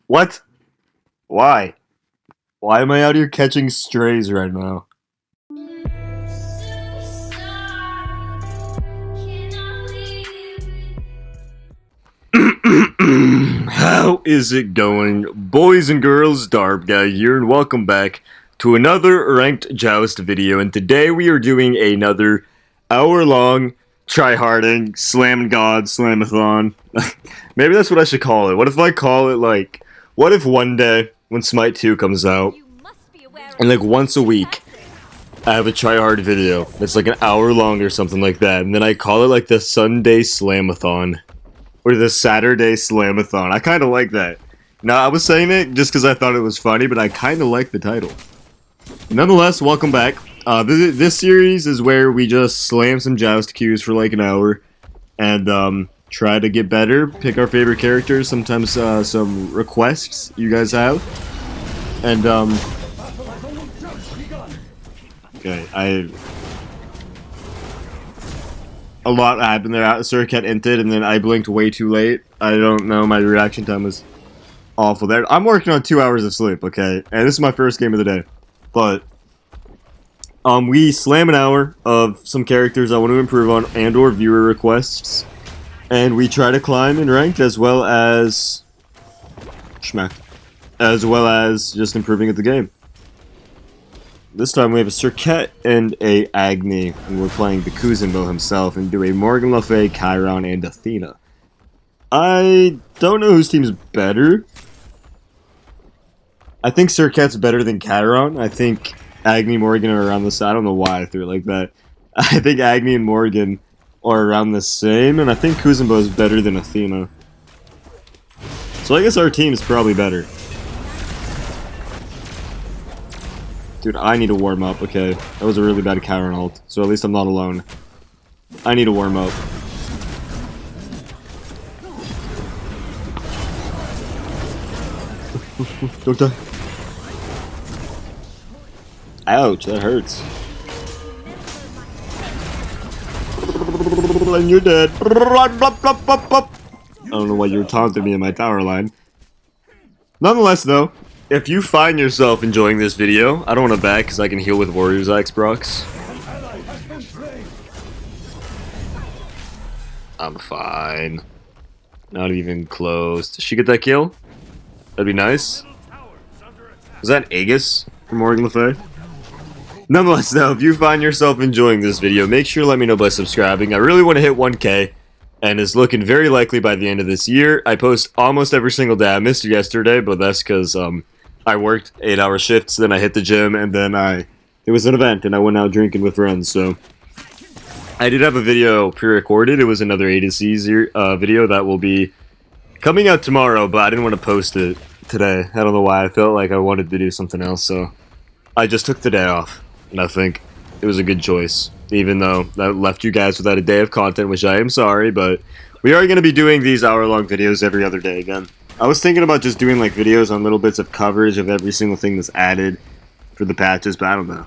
What? Why? Why am I out here catching strays right now? How is it going, boys and girls? darbiie here, and welcome back to another ranked Joust video. And today we are doing another hour-long tryharding slam god slamathon. Maybe that's what I should call it. What if I call it like, what if one day when Smite 2 comes out, and like once a week, I have a tryhard video that's like an hour long or something like that, and then I call it like the Sunday Slamathon. Or the Saturday Slamathon. I kind of like that. Now, I was saying it just because I thought it was funny, but I kind of like the title. Nonetheless, welcome back. This series is where we just slam some Joust queues for like an hour, and try to get better, pick our favorite characters, sometimes some requests you guys have. And okay, a lot happened there. Surcat inted, and then I blinked way too late. I don't know, my reaction time was awful there. I'm working on 2 hours of sleep, okay? And this is my first game of the day. But, we slam an hour of some characters I want to improve on and or viewer requests. And we try to climb in ranked as well as... Schmack. As well as just improving at the game. This time we have a Surcat and a Agni, and we're playing the Kuzenbo himself, and do a Morgan Le Fay, Chiron, and Athena. I don't know whose team's better. I think Surcat's better than Chiron. I think Agni, Morgan are around the same. I don't know why I threw it like that. I think Agni and Morgan are around the same, and I think Kuzenbo is better than Athena. So I guess our team is probably better. Dude, I need to warm up, okay. That was a really bad Chiron ult, so at least I'm not alone. I need to warm up. Don't die. Ouch, that hurts. And you're dead. I don't know why you were taunting me in my tower line. Nonetheless, though, if you find yourself enjoying this video, I don't want to back because I can heal with Warriors Axe procs. I'm fine. Not even close. Did she get that kill? That'd be nice. Was that Aegis from Morgan Le Fay? Nonetheless, though, if you find yourself enjoying this video, make sure to let me know by subscribing. I really want to hit 1K. And it's looking very likely by the end of this year. I post almost every single day. I missed yesterday, but that's because I worked 8-hour shifts, then I hit the gym, and then it was an event, and I went out drinking with friends, so... I did have a video pre-recorded. It was another A to C video that will be coming out tomorrow, but I didn't want to post it today. I don't know why. I felt like I wanted to do something else, so... I just took the day off, and I think it was a good choice. Even though that left you guys without a day of content, which I am sorry, but we are going to be doing these hour-long videos every other day again. I was thinking about just doing like videos on little bits of coverage of every single thing that's added for the patches, but I don't know.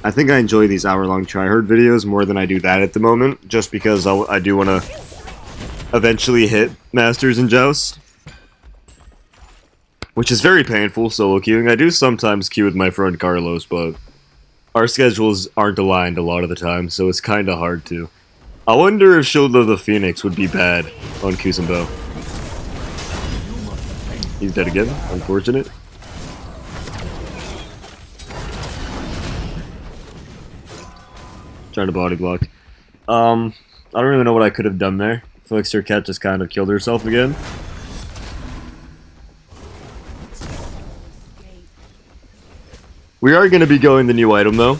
I think I enjoy these hour-long tryhard videos more than I do that at the moment, just because I do want to eventually hit Masters in Joust. Which is very painful, solo queuing. I do sometimes queue with my friend Carlos, but... our schedules aren't aligned a lot of the time, so it's kinda hard to. I wonder if Shield of the Phoenix would be bad on Kuzenbo. He's dead again, unfortunate. Trying to body block. I don't really know what I could have done there. I feel like Surcat just kind of killed herself again. We are going to be going the new item, though.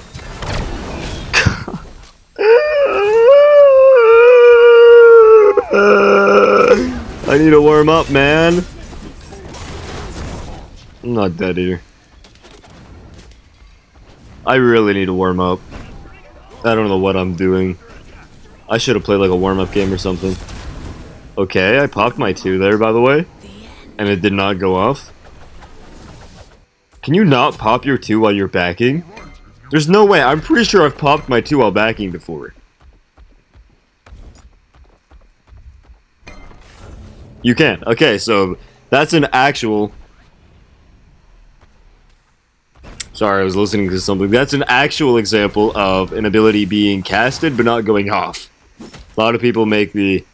I need to warm up, man. I'm not dead here. I really need to warm up. I don't know what I'm doing. I should have played like a warm-up game or something. Okay, I popped my 2 there, by the way. And it did not go off. Can you not pop your 2 while you're backing? There's no way. I'm pretty sure I've popped my 2 while backing before. You can. Okay, so That's an actual... Sorry, I was listening to something. That's an actual example of an ability being casted but not going off. A lot of people make the...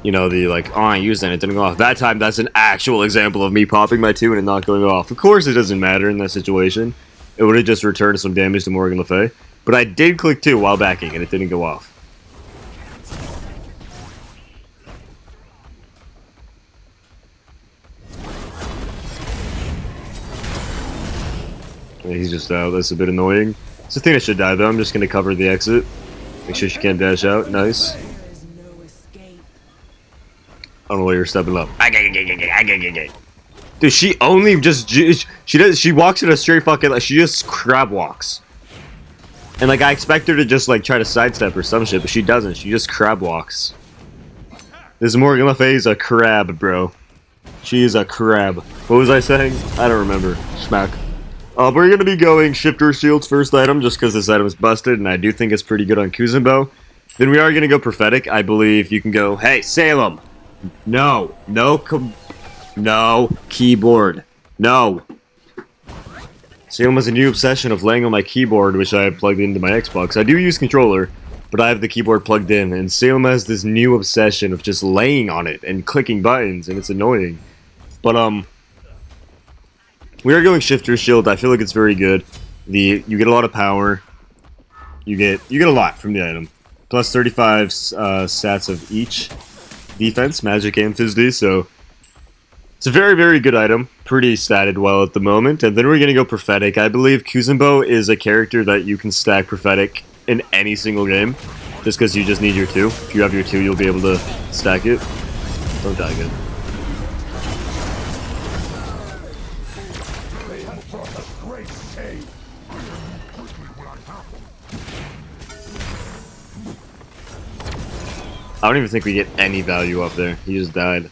You know, the like, oh, I used it and it didn't go off. That time, that's an actual example of me popping my 2 and it not going off. Of course it doesn't matter in that situation. It would have just returned some damage to Morgan Le Fay. But I did click 2 while backing and it didn't go off. Yeah, he's just out. That's a bit annoying. So Athena should die though. I'm just gonna cover the exit. Make sure she can't dash out. Nice. I don't know why you're stepping up. Dude, she only just she walks in a straight fucking like she just crab walks. And like I expect her to just like try to sidestep or some shit, but she doesn't. She just crab walks. This Morgan Le Fay is a crab, bro. She is a crab. What was I saying? I don't remember. Smack. We're gonna be going Shifter Shield's first item just because this item is busted and I do think it's pretty good on Kuzenbo. Then we are gonna go Prophetic. I believe you can go, hey, Salem! No. No. Keyboard. No. Salem has a new obsession of laying on my keyboard, which I have plugged into my Xbox. I do use controller, but I have the keyboard plugged in, and Salem has this new obsession of just laying on it and clicking buttons, and it's annoying. But, we are going Shifter Shield. I feel like it's very good. You get a lot of power. You get a lot from the item. Plus 35 stats of each defense, magic, and phys, so it's a very, very good item. Pretty statted well at the moment. And then we're going to go Prophetic. I believe Kuzenbo is a character that you can stack Prophetic in any single game, just because you just need your 2. If you have your 2, you'll be able to stack it. Don't die again. I don't even think we get any value up there. He just died.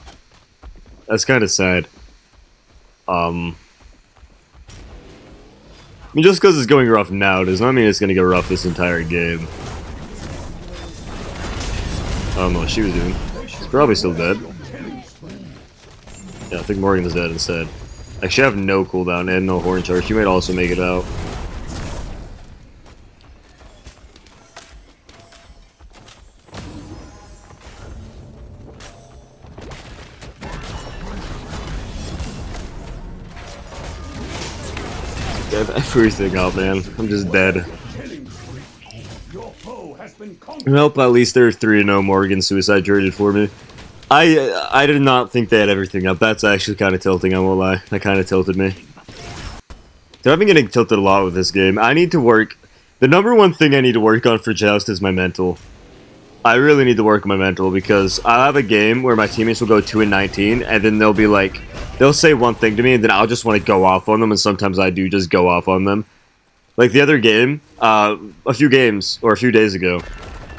That's kind of sad. I mean, just because it's going rough now does not mean it's going to go rough this entire game. I don't know what she was doing. She's probably still dead. Yeah, I think Morgan is dead instead. Actually, I have no cooldown and no horn charge. She might also make it out. Everything up, man. I'm just dead. Nope, at least they're 3-0 Morgan suicide traded for me. I did not think they had everything up. That's actually kind of tilting, I won't lie. That kind of tilted me. Dude, I've been getting tilted a lot with this game. I need to work... The number one thing I need to work on for Joust is my mental. I really need to work on my mental because I have a game where my teammates will go 2-19 and then they'll be like... They'll say one thing to me, and then I'll just want to go off on them, and sometimes I do just go off on them. Like the other game, a few days ago,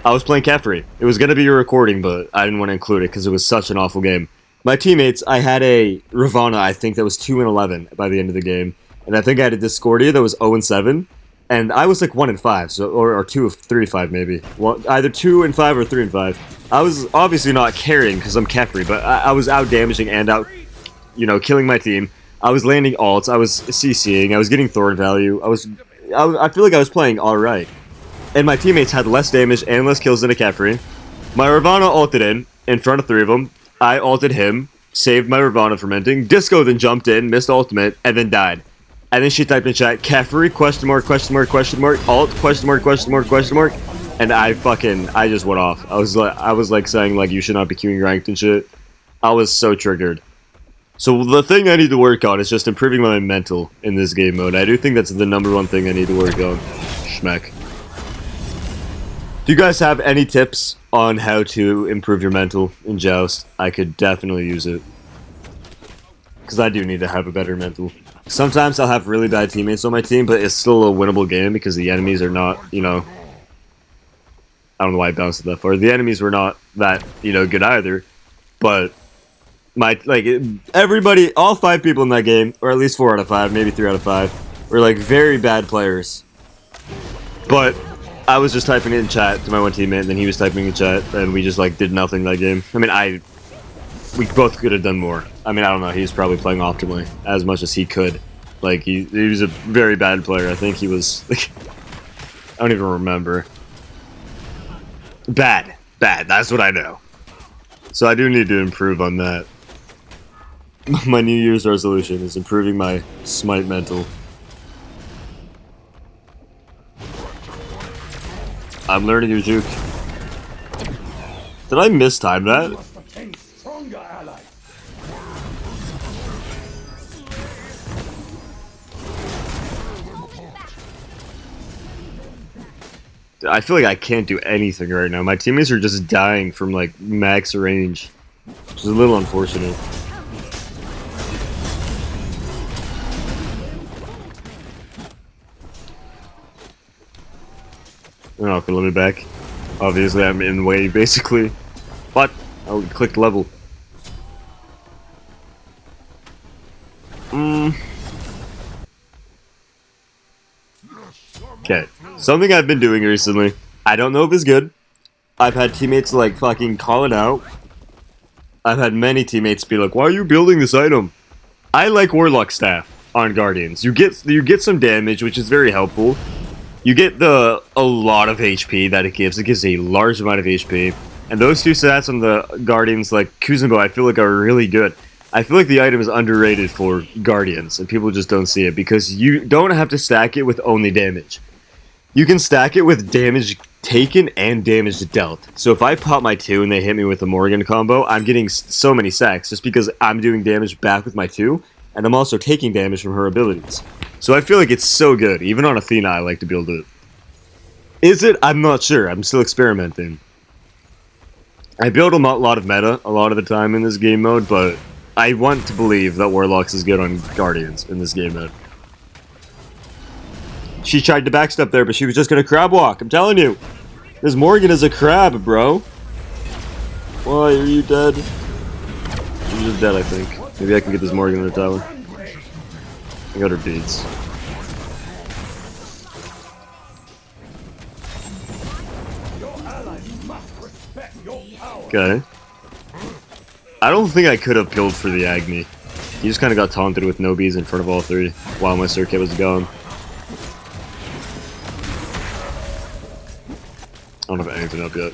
I was playing Kefri. It was going to be a recording, but I didn't want to include it because it was such an awful game. My teammates, I had a Ravana, I think, that was 2-11 by the end of the game, and I think I had a Discordia that was 0-7, and I was like 1-5, so or 2-3-5 maybe. Well, either 2-5 or 3-5. I was obviously not carrying because I'm Kefri, but I was out damaging and out... You know, killing my team. I was landing alts. I was CCing. I was getting Thorn value. I feel like I was playing alright. And my teammates had less damage and less kills than a Kefri. My Ravana ulted in front of 3 of them. I ulted him, saved my Ravana from ending. Disco then jumped in, missed ultimate, and then died. And then she typed in chat, Kefri, question mark, alt, question mark. And I just went off. I was like saying like you should not be queuing ranked and shit. I was so triggered. So the thing I need to work on is just improving my mental in this game mode. I do think that's the number one thing I need to work on. Schmeck. Do you guys have any tips on how to improve your mental in Joust? I could definitely use it. Because I do need to have a better mental. Sometimes I'll have really bad teammates on my team, but it's still a winnable game because the enemies are not, you know... I don't know why I bounced it that far. The enemies were not that, you know, good either. But... everybody, all 5 people in that game, or at least 4 out of 5, maybe 3 out of 5, were like very bad players. But I was just typing it in chat to my one teammate, and then he was typing in chat, and we just like did nothing that game. I mean, we both could have done more. I mean, I don't know. He's probably playing optimally as much as he could. Like, he was a very bad player. I think he was, like, I don't even remember. Bad. That's what I know. So I do need to improve on that. My New Year's resolution is improving my Smite mental. I'm learning your juke. Did I mistime that? I feel like I can't do anything right now. My teammates are just dying from, like, max range. Which is a little unfortunate. Oh, okay, let me back. Obviously, I'm in the way, basically. But I'll click level. Okay, something I've been doing recently. I don't know if it's good. I've had teammates, like, fucking call it out. I've had many teammates be like, "Why are you building this item?" I like Warlock Staff on Guardians. You get some damage, which is very helpful. You get a lot of HP that it gives. It gives a large amount of HP. And those two stats on the Guardians, like Kuzenbo, I feel like are really good. I feel like the item is underrated for Guardians, and people just don't see it, because you don't have to stack it with only damage. You can stack it with damage taken and damage dealt. So if I pop my 2 and they hit me with a Morgan combo, I'm getting so many sacks, just because I'm doing damage back with my 2, and I'm also taking damage from her abilities. So I feel like it's so good. Even on Athena, I like to build it. Is it? I'm not sure. I'm still experimenting. I build a lot of meta a lot of the time in this game mode, but I want to believe that Warlocks is good on Guardians in this game mode. She tried to backstep there, but she was just gonna crab walk. I'm telling you. This Morgan is a crab, bro. Why, are you dead? You're just dead, I think. Maybe I can get this Morgan in the tower. I got her beads. Okay. I don't think I could have killed for the Agni. He just kind of got taunted with no bees in front of all 3 while my circuit was gone. I don't have anything up yet.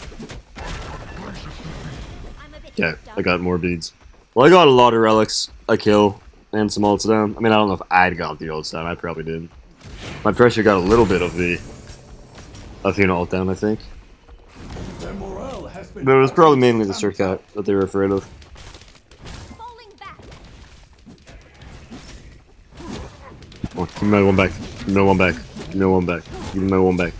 Okay, I got more beads. Well, I got a lot of relics, a kill, and some ults down. I mean, I don't know if I got the ults down. I probably did. My pressure got a little bit of the Athena ult down, I think. But it was probably mainly the circuit that they were afraid of. Oh, give me my one back. Give me my one back. Give me my one back. Give me my one back.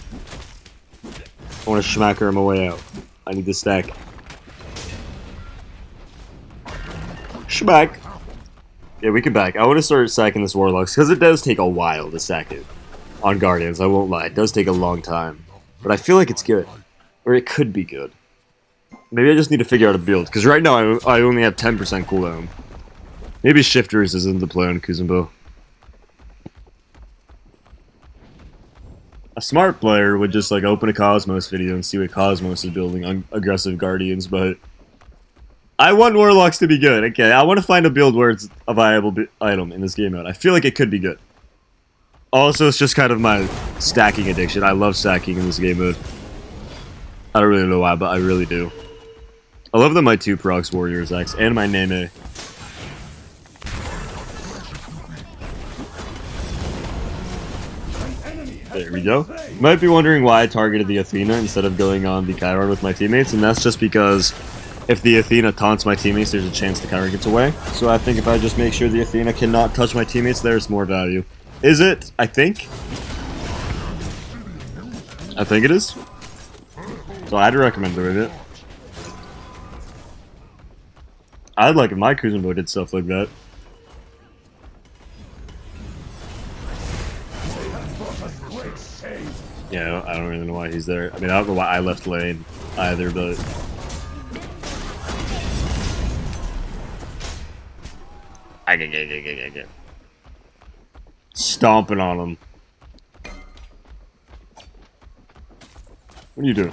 I want to smack her on my way out. I need this stack. Schmack. Yeah, we can back. I want to start stacking this Warlocks, because it does take a while to stack it. On Guardians, I won't lie. It does take a long time. But I feel like it's good. Or it could be good. Maybe I just need to figure out a build, because right now I only have 10% cooldown. Maybe Shifters isn't the play on Kuzenbo. A smart player would just, like, open a Cosmos video and see what Cosmos is building on aggressive Guardians, but I want Warlocks to be good. Okay, I want to find a build where it's a viable item in this game mode. I feel like it could be good. Also, it's just kind of my stacking addiction. I love stacking in this game mode. I don't really know why, but I really do. I love that my 2 procs Warriors X and my Nene. There we go. You might be wondering why I targeted the Athena instead of going on the TRYHARD with my teammates, and that's just because if the Athena taunts my teammates, there's a chance the TRYHARD gets away. So I think if I just make sure the Athena cannot touch my teammates, there's more value. Is it? I think. I think it is. So I'd recommend doing it. I'd like if my Kuzenbo did stuff like that. Yeah, I don't really know why he's there. I mean, I don't know why I left lane either, but... I get. Stomping on him. What are you doing?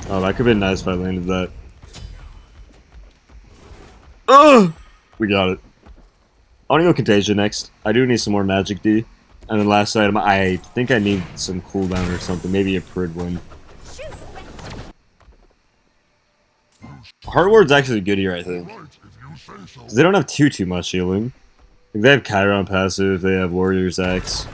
Oh, that could have been nice if I landed that. Ugh! We got it. I want to go Contagion next. I do need some more Magic D. And then last item, I think I need some cooldown or something. Maybe a Prid win. Heart Ward's actually good here, I think. Because they don't have too much healing. Like, they have Chiron passive, they have Warrior's Axe.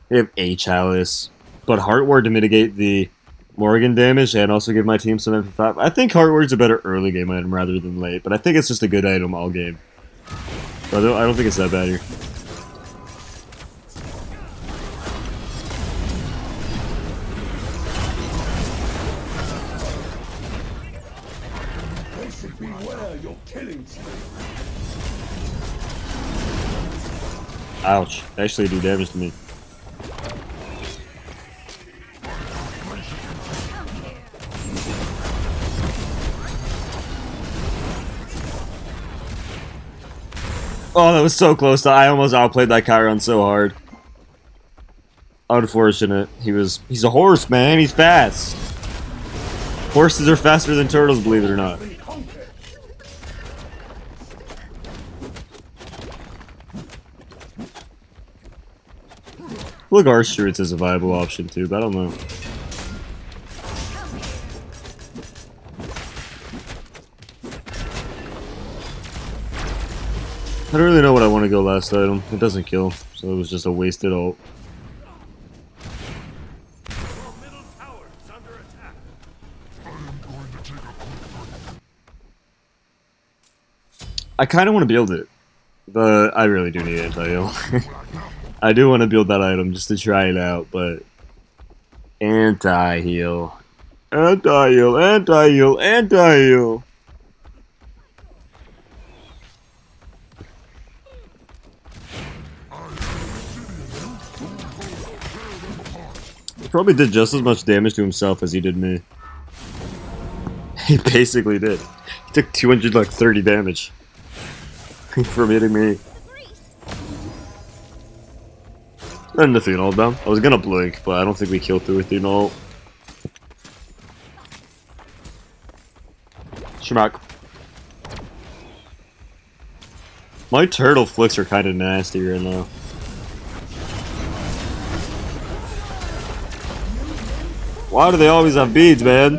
They have A Chalice. But Heart Ward to mitigate the Morgan damage and also give my team some MP5. I think Heart Ward's a better early game item rather than late. But I think it's just a good item all game. But I don't think it's that bad here. Ouch. They actually do damage to me. Oh, that was so close. I almost outplayed that Chiron so hard. Unfortunate. He's a horse, man. He's fast. Horses are faster than turtles, believe it or not. Look, Archstreets is a viable option too, but I don't know. I don't really know what I want to go last item. It doesn't kill, so it was just a wasted ult. I kind of want to build it, but I really do need anti-heal. I do want to build that item just to try it out, but anti-heal, anti-heal, anti-heal, anti-heal. He probably did just as much damage to himself as he did me. He basically did. He took 230 damage from hitting me. And the Athena ult down. I was gonna blink, but I don't think we killed through Athena ult. Schmack. My turtle flicks are kind of nasty right now. Why do they always have beads, man?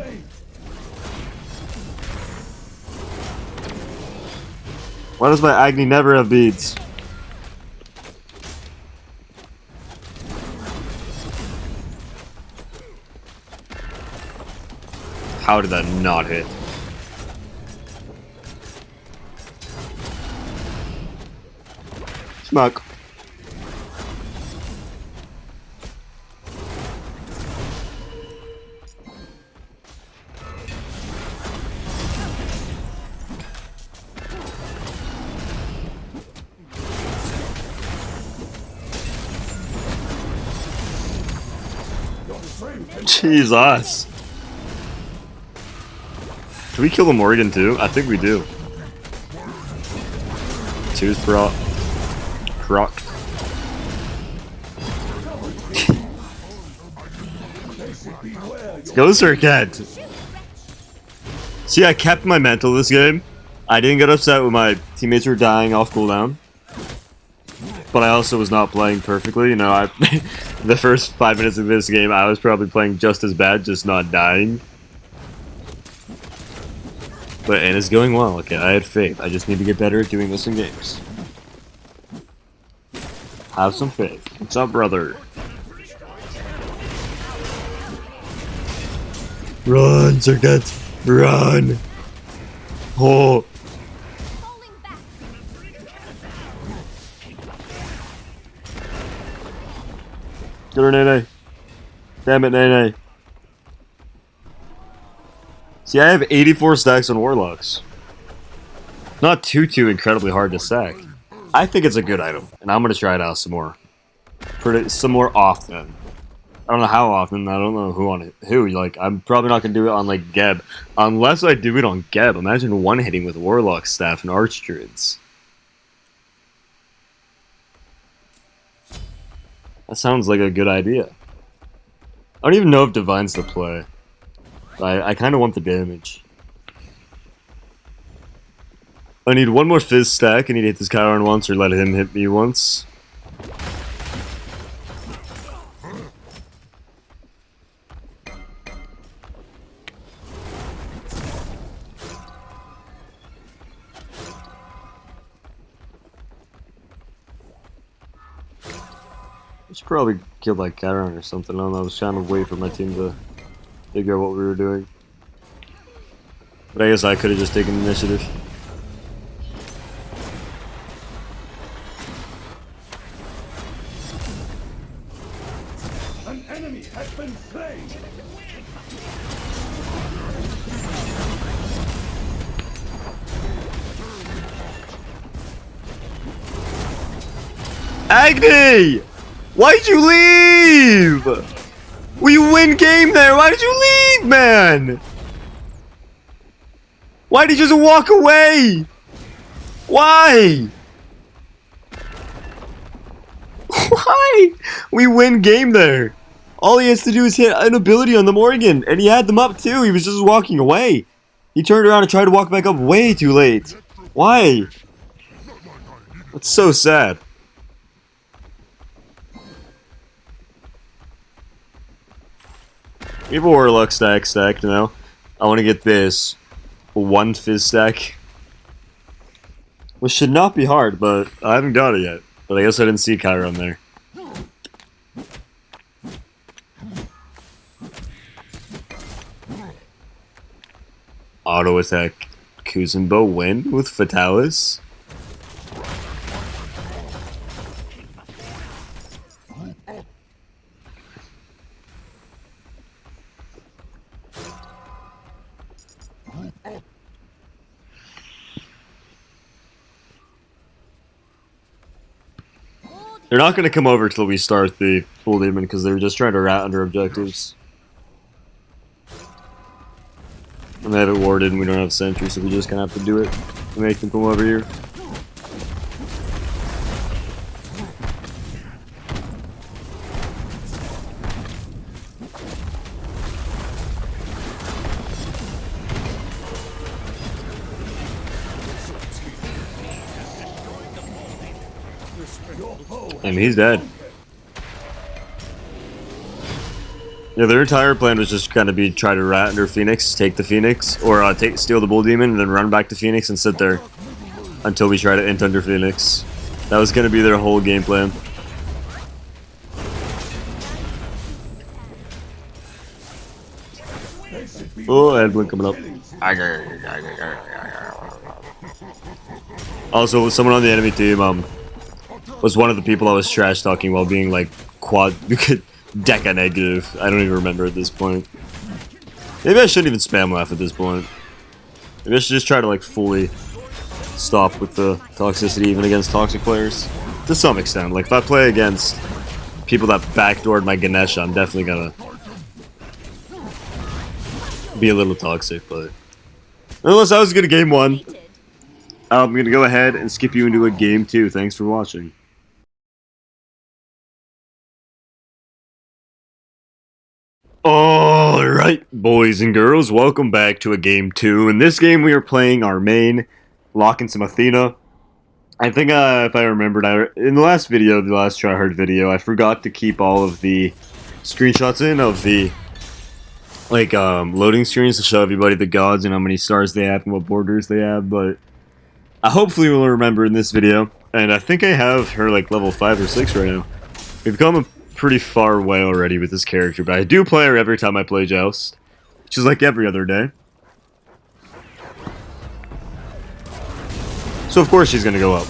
Why does my Agni never have beads? How did that not hit? Smoke. Jesus. Can we kill the Morgan too? I think we do. Two's proc. Let's go, Sirket. See, I kept my mental this game. I didn't get upset when my teammates were dying off cooldown. But I also was not playing perfectly. You know, the first 5 minutes of this game, I was probably playing just as bad, just not dying. But and it's going well. Okay, I had faith. I just need to get better at doing this in games. Have some faith. What's up, brother? Run, Sirket! Run! Oh! Get her, Nene. Damn it, Nene. See, I have 84 stacks on Warlocks. Not too incredibly hard to stack. I think it's a good item, and I'm gonna try it out some more. Some more often. I don't know how often, I don't know who, like, I'm probably not gonna do it on, like, Geb. Unless I do it on Geb. Imagine one-hitting with Warlock Staff and Archdruids. That sounds like a good idea. I don't even know if Divine's the play. I kind of want the damage. I need one more fizz stack. I need to hit this Chiron once or let him hit me once. I should probably kill that Chiron or something. I don't know. I was trying to wait for my team to figure out what we were doing. But I guess I could have just taken initiative. An enemy has been slain. Agni! Why'd you leave? We win game there. Why did you leave, man? Why did you just walk away? Why? Why? We win game there. All he has to do is hit an ability on the Morgan, and he had them up too. He was just walking away. He turned around and tried to walk back up way too late. Why? That's so sad. We have a Warlock stacked now. I want to get this one fizz stack. Which should not be hard, but I haven't got it yet. But I guess I didn't see Chiron there. Auto attack Kuzenbo win with Fatalis. They're not going to come over till we start the full demon because they're just trying to rat under objectives. And they have it warded and we don't have sentry, so we just kind of have to do it to make them come over here. And he's dead. Yeah, their entire plan was just kind of be try to rat under Phoenix, take the Phoenix, or steal the Bull Demon, and then run back to Phoenix and sit there until we try to int under Phoenix. That was going to be their whole game plan. Oh, I had one coming up. Also, someone on the enemy team was one of the people I was trash talking while being like deca negative. I don't even remember at this point. Maybe I shouldn't even spam laugh at this point. Maybe I should just try to like fully stop with the toxicity even against toxic players. To some extent. Like if I play against people that backdoored my Ganesha, I'm definitely gonna be a little toxic, but nonetheless, that was a good game 1. I'm gonna go ahead and skip you into a game 2. Thanks for watching. Alright, boys and girls, welcome back to a game 2. In this game, we are playing our main, locking some Athena. I think, if I remembered, in the last video, the last TRYHARD video, I forgot to keep all of the screenshots in of the, like, loading screens to show everybody the gods and how many stars they have and what borders they have, but I hopefully will remember in this video. And I think I have her, like, level 5 or 6 right now. We've come a pretty far way already with this character, but I do play her every time I play Joust, which is like every other day. So of course she's gonna go up.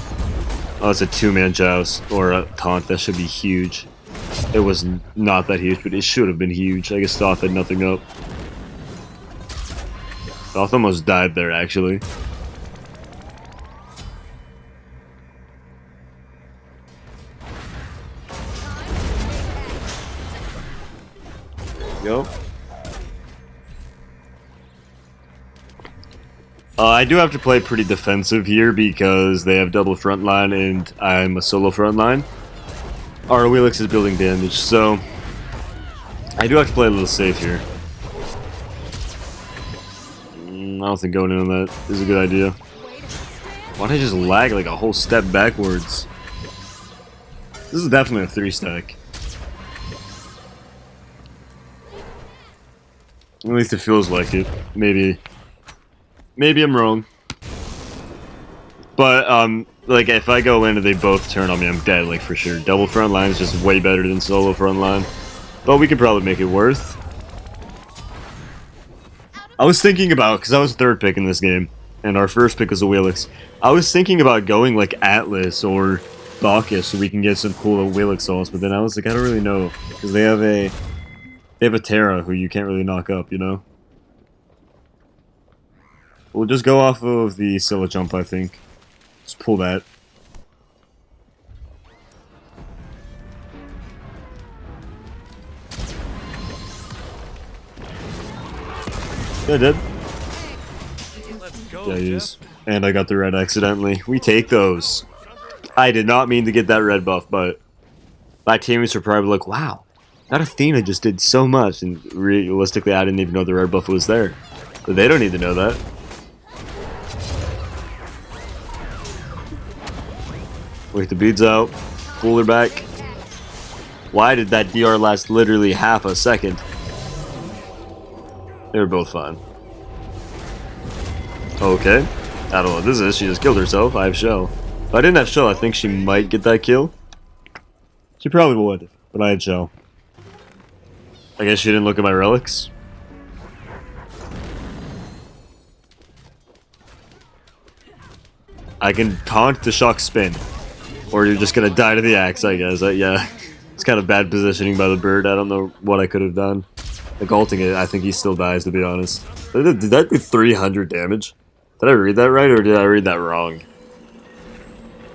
Oh, it's a 2-man Joust, or a taunt. That should be huge. It was not that huge, but it should have been huge. I guess Thoth had nothing up. Thoth almost died there, actually. Go. I do have to play pretty defensive here because they have double frontline and I'm a solo frontline. Our Wheelix is building damage, so I do have to play a little safe here. don't think going in on that is a good idea. Why'd I just lag like a whole step backwards? This is definitely a 3-stack. At least it feels like it. Maybe I'm wrong. But, like, if I go in and they both turn on me, I'm dead, like, for sure. Double front line is just way better than solo front line. But we could probably make it worth. I was thinking about, because I was 3rd pick in this game, and our 1st pick was a Wheelix. I was thinking about going, like, Atlas or Bacchus so we can get some cool Wheelix souls, but then I was like, I don't really know. Because they have a Terra who you can't really knock up, you know? We'll just go off of the Scylla jump, I think. Just pull that. Yeah, I did. Yeah, he is. And I got the red accidentally. We take those. I did not mean to get that red buff, but my teammates were probably like, wow, that Athena just did so much. And realistically, I didn't even know the red buff was there. But they don't need to know that. Wait the beads out. Pull her back. Why did that DR last literally half a second? They were both fine. Okay. I don't know what this is. She just killed herself. I have shell. If I didn't have shell, I think she might get that kill. She probably would, but I had shell. I guess she didn't look at my relics. I can taunt the shock spin. Or you're just gonna die to the axe, I guess. Yeah. It's kind of bad positioning by the bird. I don't know what I could have done. Like ulting it, I think he still dies, to be honest. Did that do 300 damage? Did I read that right, or did I read that wrong?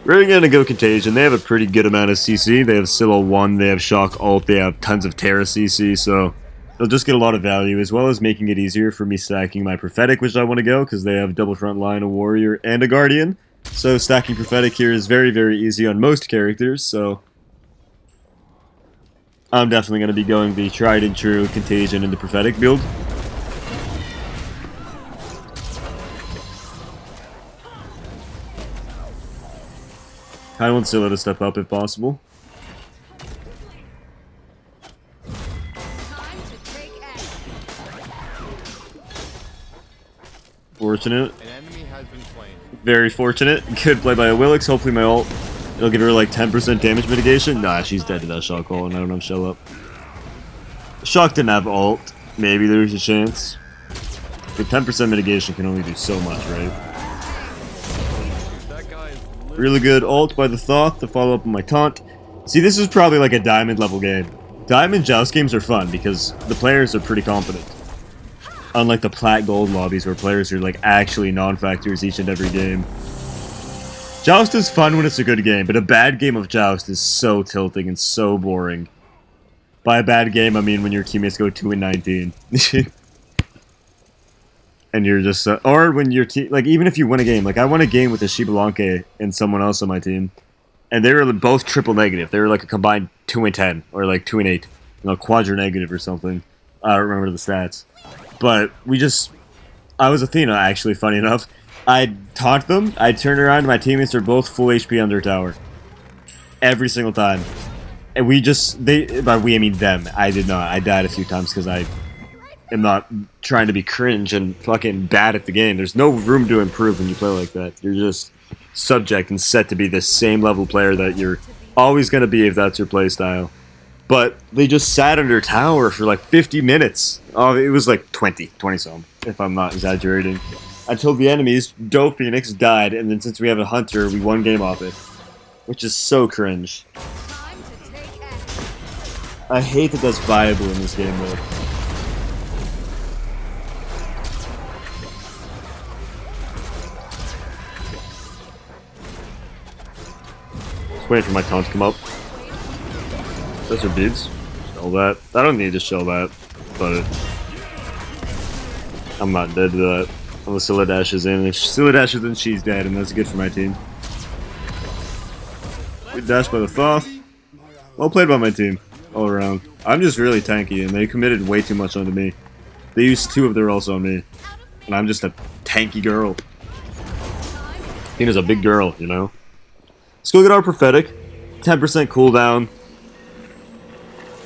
We're gonna go Contagion. They have a pretty good amount of CC. They have Scylla 1, they have Shock Ult, they have tons of Terra CC, so they'll just get a lot of value, as well as making it easier for me stacking my Prophetic, which I want to go, because they have double front line, a Warrior, and a Guardian. So stacking Prophetic here is very, very easy on most characters, so I'm definitely going to be going the tried and true Contagion and the Prophetic build. I want Scylla to step up if possible. Fortunate. Very fortunate. Good play by a Willix. Hopefully my ult, it'll give her like 10% damage mitigation. Nah, she's dead to that shock ult and I don't have shell up. Shock didn't have ult. Maybe there's a chance. But 10% mitigation can only do so much, right? Really good ult by the Thoth to follow up on my taunt. See, this is probably like a diamond level game. Diamond Joust games are fun because the players are pretty competent. Unlike the plat gold lobbies where players are like actually non-factors each and every game. Joust is fun when it's a good game, but a bad game of Joust is so tilting and so boring. By a bad game, I mean when your teammates go 2-19. And you're just, or when your team, like even if you win a game, like I won a game with a Shibalanke and someone else on my team, and they were both triple negative. They were like a combined 2-10 or like 2-8, you know, quadra negative or something. I don't remember the stats. But I was Athena, actually, funny enough. I'd taunt them, I'd turn around, and my teammates are both full HP under tower. Every single time. And by we, I mean them. I did not. I died a few times because I am not trying to be cringe and fucking bad at the game. There's no room to improve when you play like that. You're just subject and set to be the same level player that you're always going to be if that's your play style. But they just sat under tower for like 50 minutes. Oh, it was like 20 some, if I'm not exaggerating. Until the enemies, Doe Phoenix, died, and then since we have a Hunter, we won game off it. Which is so cringe. I hate that that's viable in this game, though. Just waiting for my taunt to come up. Those are beads. Shell that. I don't need to shell that, but I'm not dead to that. Unless Scylla dashes in. If Scylla dashes in, she's dead, and that's good for my team. Good dash by the Thoth. Well played by my team, all around. I'm just really tanky, and they committed way too much onto me. They used 2 of their ults on me. And I'm just a tanky girl. Athena's a big girl, you know? Let's go get our prophetic. 10% cooldown.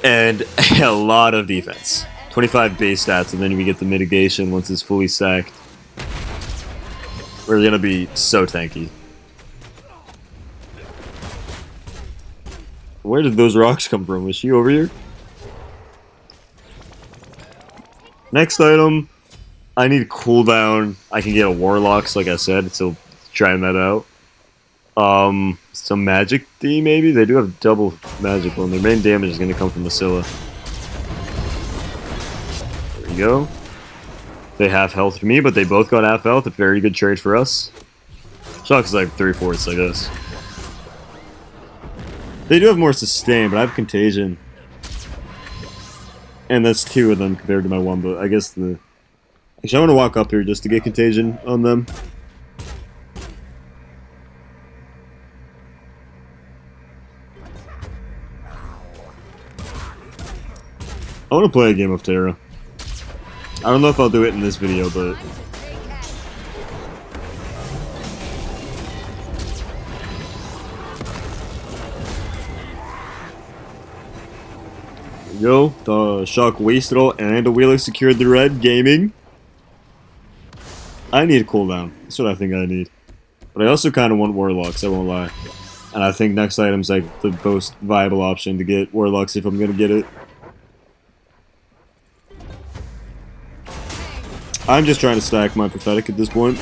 And a lot of defense. 25 base stats, and then we get the mitigation once it's fully sacked. We're gonna be so tanky. Where did those rocks come from? Was she over here? Next item. I need cooldown. I can get a Warlocks, like I said, so trying that out. Some Magic D, maybe? They do have double Magical, and their main damage is gonna come from the Scylla. There we go. They half health for me, but they both got half health. A very good trade for us. Shock is like 3/4, I guess. They do have more sustain, but I have contagion. And that's 2 of them compared to my 1, but I guess the... Actually, I want to walk up here just to get contagion on them. I want to play a game of Terra. I don't know if I'll do it in this video, but... Yo, the Shock wasted all and a Wheeler secured the red. Gaming. I need a cooldown. That's what I think I need. But I also kind of want Warlocks, I won't lie. And I think next item's like the most viable option to get Warlocks if I'm gonna get it. I'm just trying to stack my prophetic at this point.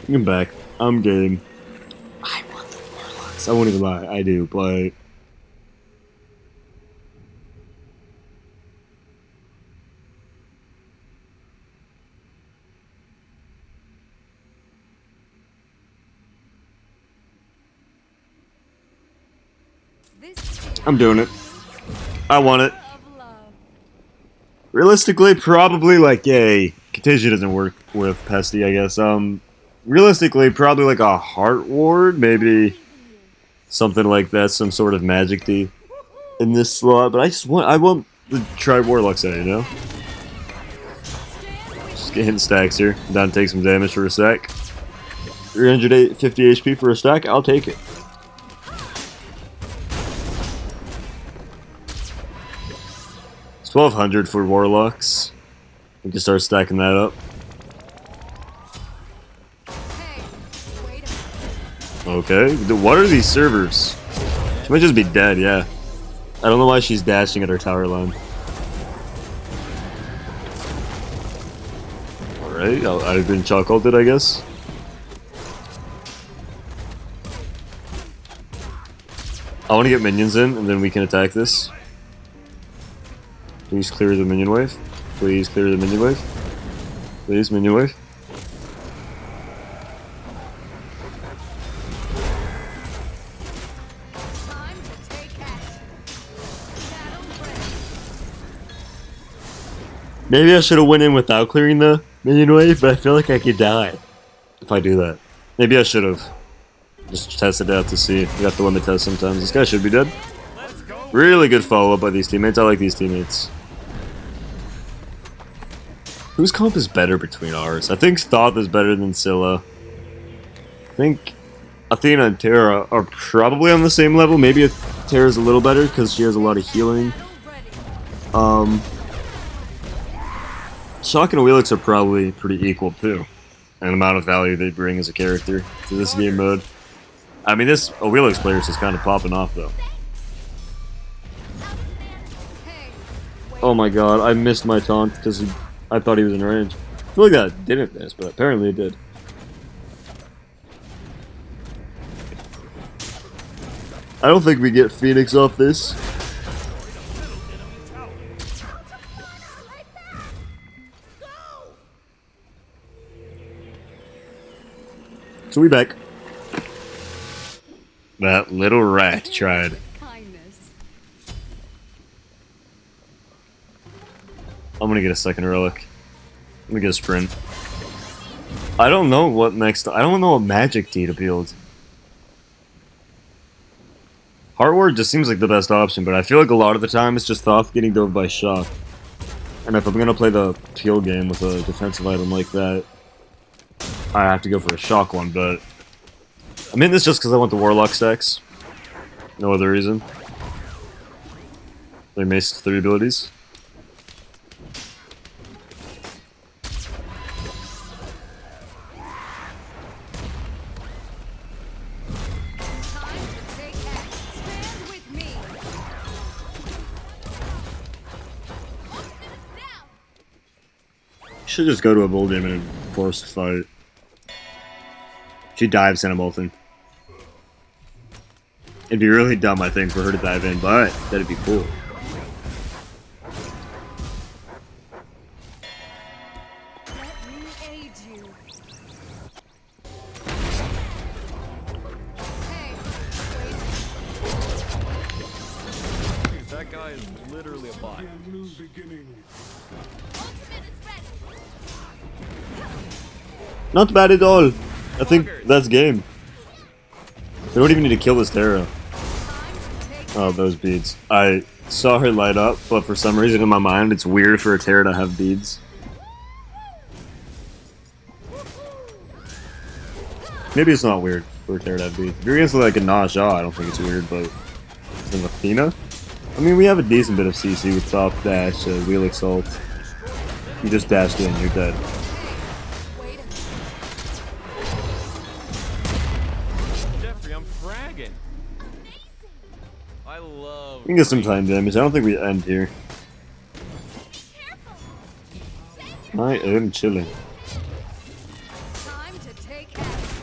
I'm back. I'm game. I want the Warlocks. I won't even lie. I do, but... I'm doing it. I want it. Realistically, probably like a contagion doesn't work with Pesty, I guess. Realistically, probably like a Heart Ward, maybe something like that, some sort of Magic D in this slot. But I want to try Warlocks out, you know. Just getting stacks here. Down, take some damage for a stack. 350 HP for a stack. I'll take it. It's 1200 for Warlocks. We can start stacking that up. Okay, what are these servers? She might just be dead, yeah. I don't know why she's dashing at her tower line. Alright, I've been chocolate, I guess. I want to get minions in, and then we can attack this. Please clear the minion wave. Please clear the minion wave. Please, minion wave. Maybe I should have went in without clearing the minion wave, but I feel like I could die if I do that. Maybe I should have just tested it out to see. You have to limit test sometimes. This guy should be dead. Really good follow-up by these teammates. I like these teammates. Whose comp is better between ours? I think Thoth is better than Scylla. I think Athena and Terra are probably on the same level. Maybe Terra's a little better because she has a lot of healing. Shock and Wheelix are probably pretty equal too. And the amount of value they bring as a character to this game mode. I mean, this Wheelix player is just kind of popping off though. Oh my god, I missed my taunt because I thought he was in range. I feel like that didn't miss, but apparently it did. I don't think we get Phoenix off this. So we back. That little rat tried. I'm gonna get a second relic. I'm gonna get a sprint. I don't know what next. I don't know what magic tea to build. Heartward just seems like the best option, but I feel like a lot of the time it's just Thoth getting dove by shock. And if I'm gonna play the peel game with a defensive item like that, I have to go for a shock one, but I'm in this just because I want the Warlock stacks. No other reason. They maced 3 abilities. Should just go to a bull game and force a fight. She dives in a molten. It'd be really dumb, I think, for her to dive in, but that'd be cool. Let me aid you. Hey, Dude, that guy is literally a bot. New beginning. Not bad at all. I think that's game. They don't even need to kill this Terra. Oh, those beads. I saw her light up, but for some reason in my mind, it's weird for a Terra to have beads. Maybe it's not weird for a Terra to have beads. If you're against like a Naja, I don't think it's weird, but in Athena? I mean, we have a decent bit of CC with top dash, wheel exalt. You just dashed in, you're dead. I love. We can get some time damage. I don't think we end here. I am chilling. time to take action.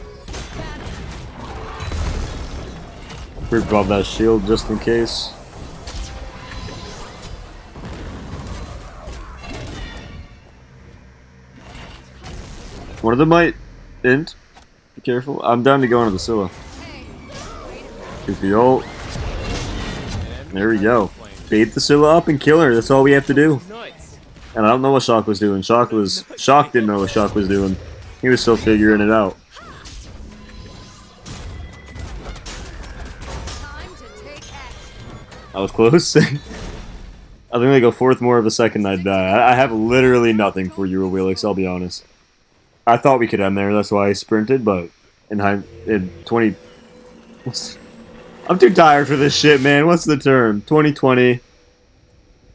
Rip off that shield just in case. One of them might int. Be careful. I'm down to go into the Scylla. Goofy ult. There we go. Bait the Scylla up and kill her. That's all we have to do. And I don't know what Shock was doing. Shock didn't know what Shock was doing. He was still figuring it out. I was close. I think I go 4th more of a second I'd die. I have literally nothing for you, Wheelix, I'll be honest. I thought we could end there, that's why I sprinted, but in 20... I'm too tired for this shit, man. What's the term? 2020.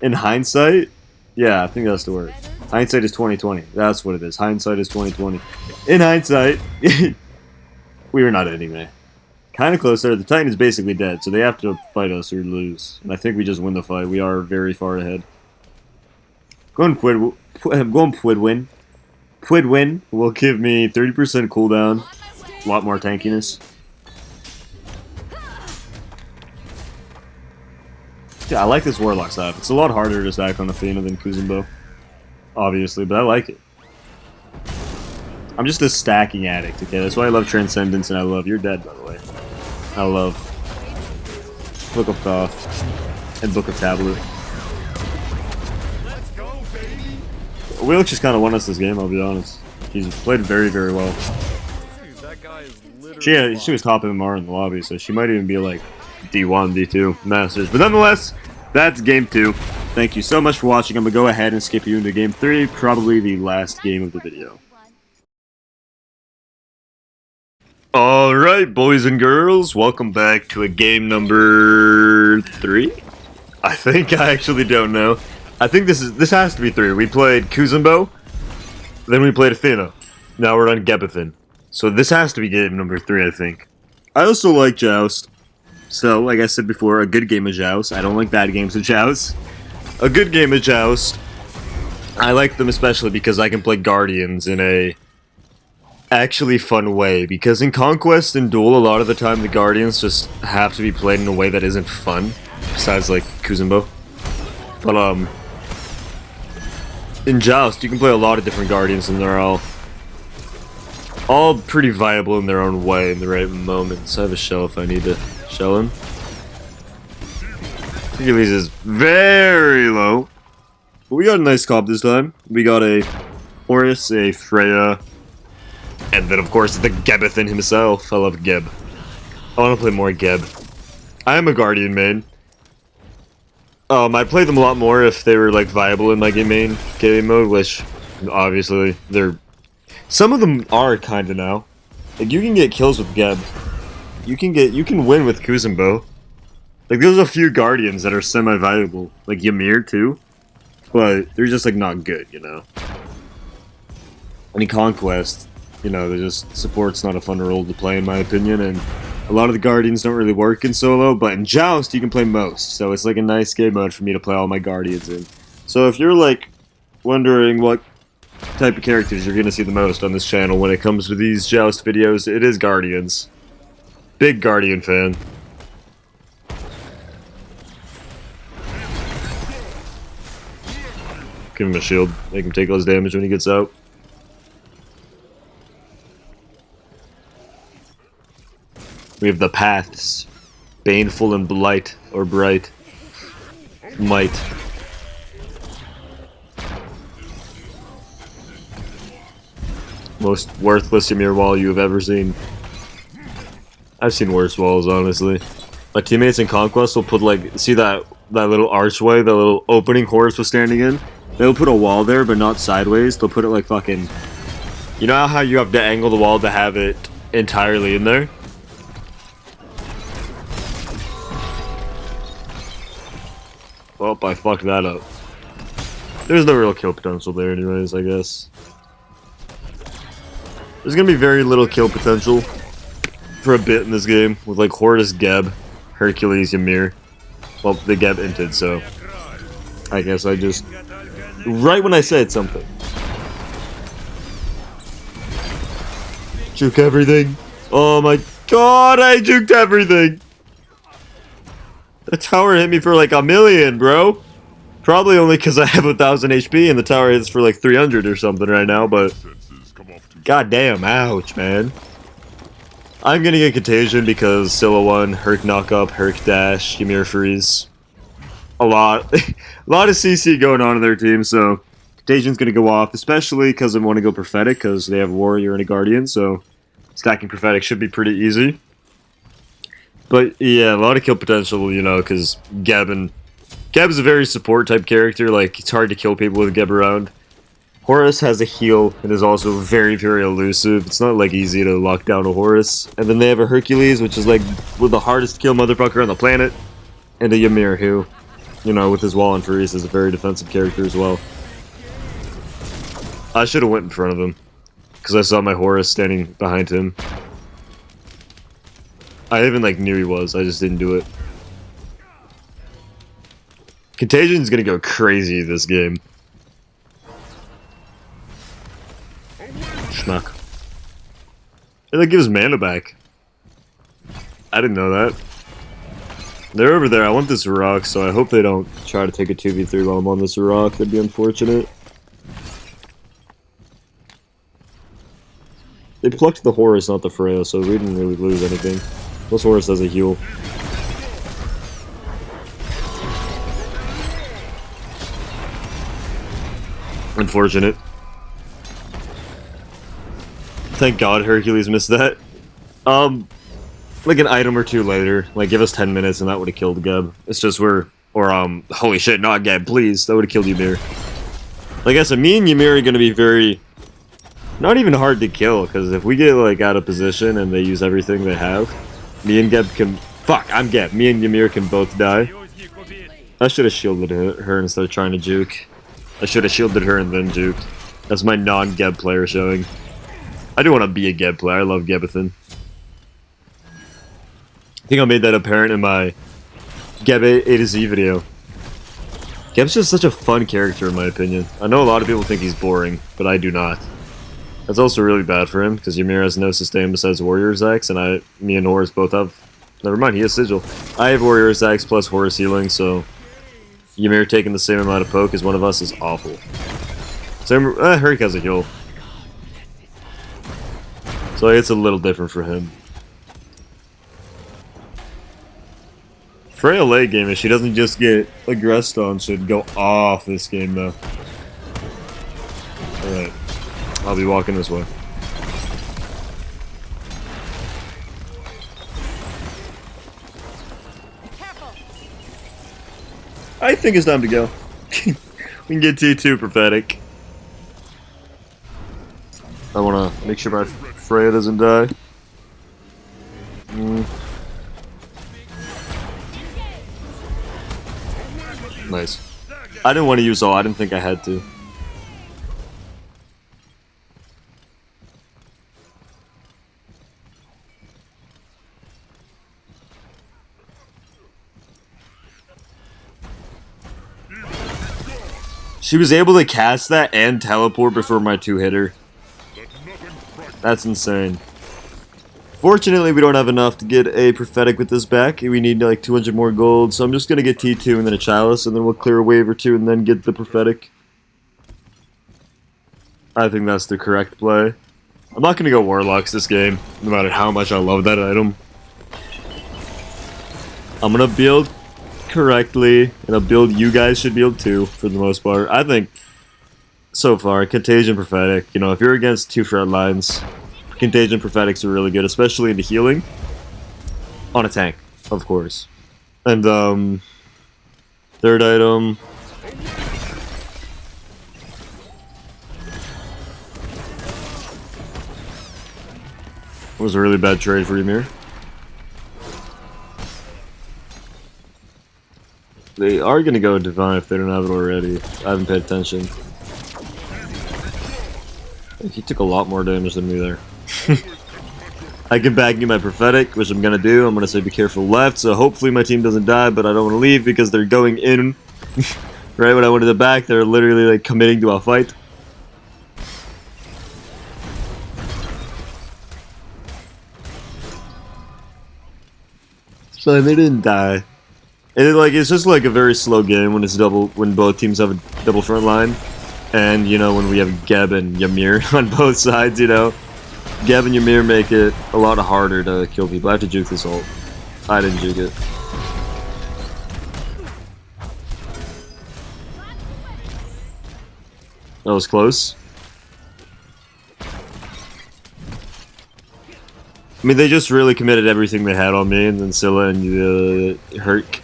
In hindsight? Yeah, I think that's the word. Hindsight is 2020. That's what it is. Hindsight is 2020. In hindsight, we were not ending there. Kind of close there. The Titan is basically dead, so they have to fight us or lose. And I think we just win the fight. We are very far ahead. Going Pwidwin. Pwidwin will give me 30% cooldown. A lot more tankiness. Yeah, I like this Warlock staff. It's a lot harder to stack on Athena than Kuzenbo. Obviously, but I like it. I'm just a stacking addict, okay? That's why I love Transcendence and I love... You're dead, by the way. I love Book of Thoth and Book of Tablet. Let's go, baby. Wheelix just kind of won us this game, I'll be honest. She's played very, very well. Dude, that guy is literally. She was top MMR in the lobby, so she might even be like D1, D2 Masters. But nonetheless, that's game 2. Thank you so much for watching. I'm going to go ahead and skip you into game 3, probably the last game of the video. Alright, boys and girls, welcome back to a game number 3? I think, I actually don't know. I think this has to be 3. We played Kuzenbo, then we played Athena. Now we're on Gebethin. So this has to be game number 3, I think. I also like Joust. So, like I said before, a good game of Joust. I don't like bad games of Joust. A good game of Joust. I like them especially because I can play Guardians in a actually fun way, because in Conquest and Duel a lot of the time the Guardians just have to be played in a way that isn't fun, besides like Kuzenbo. But in Joust you can play a lot of different Guardians and they're all pretty viable in their own way in the right moments. I have a shell if I need to shell him. Hercules is very low, but we got a nice comp this time. We got a Horus, a Freya, And then, of course, the Gebethan himself. I love Geb. I want to play more Geb. I am a Guardian main. I'd play them a lot more if they were, like, viable in my game mode, which, obviously, they're... Some of them are, kinda, now. Like, you can get kills with Geb. You can win with Kuzenbo. Like, there's a few Guardians that are semi-viable. Like, Ymir, too. But they're just, like, not good, you know? Any Conquest, you know, they're just... Support's not a fun role to play, in my opinion, and... A lot of the Guardians don't really work in solo, but in Joust, you can play most. So it's like a nice game mode for me to play all my Guardians in. So if you're, like, wondering what type of characters you're going to see the most on this channel when it comes to these Joust videos, it is Guardians. Big Guardian fan. Give him a shield. Make him take less damage when he gets out. We have the paths. Baneful and blight. Or bright. Might. Most worthless Ymir wall you have ever seen. I've seen worse walls, honestly. My teammates in Conquest will put, like, see that little archway, that little opening Horus was standing in? They'll put a wall there, but not sideways. They'll put it like fucking... You know how you have to angle the wall to have it entirely in there? Well, I fucked that up. There's no real kill potential there anyways, I guess. There's gonna be very little kill potential for a bit in this game, with like Horus, Geb, Hercules, Ymir. Well, the Geb inted, so... I guess I just... Right when I said something. Juke everything. Oh my god, I juked everything! The tower hit me for like 1,000,000, bro. Probably only because I have 1,000 HP and the tower hits for like 300 or something right now, but... God damn, ouch, man. I'm gonna get Contagion because Scylla 1, Herc knock up, Herc dash, Ymir freeze. A lot. A lot of CC going on in their team, so... Contagions gonna go off, especially because I want to go Prophetic, because they have a Warrior and a Guardian, so... Stacking Prophetic should be pretty easy. But yeah, a lot of kill potential, you know, because Geb's a very support type character, like, it's hard to kill people with Geb around. Horus has a heal, and is also very, very elusive. It's not, like, easy to lock down a Horus. And then they have a Hercules, which is, like, with the hardest to kill motherfucker on the planet. And a Ymir, who, you know, with his wall and freeze, is a very defensive character as well. I should have went in front of him, because I saw my Horus standing behind him. I even, like, knew he was, I just didn't do it. Contagion's gonna go crazy this game. Schmuck. And that gives mana back. I didn't know that. They're over there, I want this rock, so I hope they don't try to take a 2v3 while I'm on this rock, that'd be unfortunate. They plucked the Horus, not the Freya, so we didn't really lose anything. Plus Horus has a heal. Unfortunate. Thank God Hercules missed that. Like an item or two later, like give us 10 minutes and that would have killed Geb. It's just holy shit, not Geb, please. That would have killed Ymir. Like I said, me and Ymir are gonna be very... Not even hard to kill, because if we get like out of position and they use everything they have, me and Geb can... Fuck, I'm Geb. Me and Ymir can both die. I should have shielded her instead of trying to juke. I should have shielded her and then juked. That's my non-Geb player showing. I do want to be a Geb player. I love Gebethan. I think I made that apparent in my Geb A to Z video. Geb's just such a fun character in my opinion. I know a lot of people think he's boring, but I do not. That's also really bad for him, because Ymir has no sustain besides Warrior's Axe, and me and Horus both have... Never mind, he has Sigil. I have Warrior's Axe plus Horus healing, so... Ymir taking the same amount of poke as one of us is awful. Same, Herc has a heal. So it's a little different for him. Freya late game, if she doesn't just get aggressed on, should go off this game though. Alright. I'll be walking this way. I think it's time to go. We can get T2 prophetic. I want to make sure my Freya doesn't die. Nice. I didn't want to use all. I didn't think I had to. She was able to cast that and teleport before my 2-hitter. That's insane. Fortunately, we don't have enough to get a prophetic with this back. We need like 200 more gold, so I'm just gonna get T2 and then a chalice, and then we'll clear a wave or two and then get the prophetic. I think that's the correct play. I'm not gonna go warlocks this game, no matter how much I love that item. I'm gonna build correctly, and a build you guys should build too, for the most part. I think, so far, Contagion Prophetic, you know, if you're against 2 front lines, Contagion Prophetics are really good, especially into healing. On a tank, of course. And, third item. It was a really bad trade for Ymir. They are going to go Divine if they don't have it already. I haven't paid attention. He took a lot more damage than me there. I can back you my prophetic, which I'm going to do. I'm going to say be careful left, so hopefully my team doesn't die, but I don't want to leave because they're going in. Right when I wanted to back, they're literally like committing to a fight. So they didn't die. And it's just like a very slow game when it's when both teams have a double front line. And, you know, when we have Geb and Ymir on both sides, you know. Geb and Ymir make it a lot harder to kill people. I have to juke this ult. I didn't juke it. That was close. I mean, they just really committed everything they had on me, and then Scylla and Herc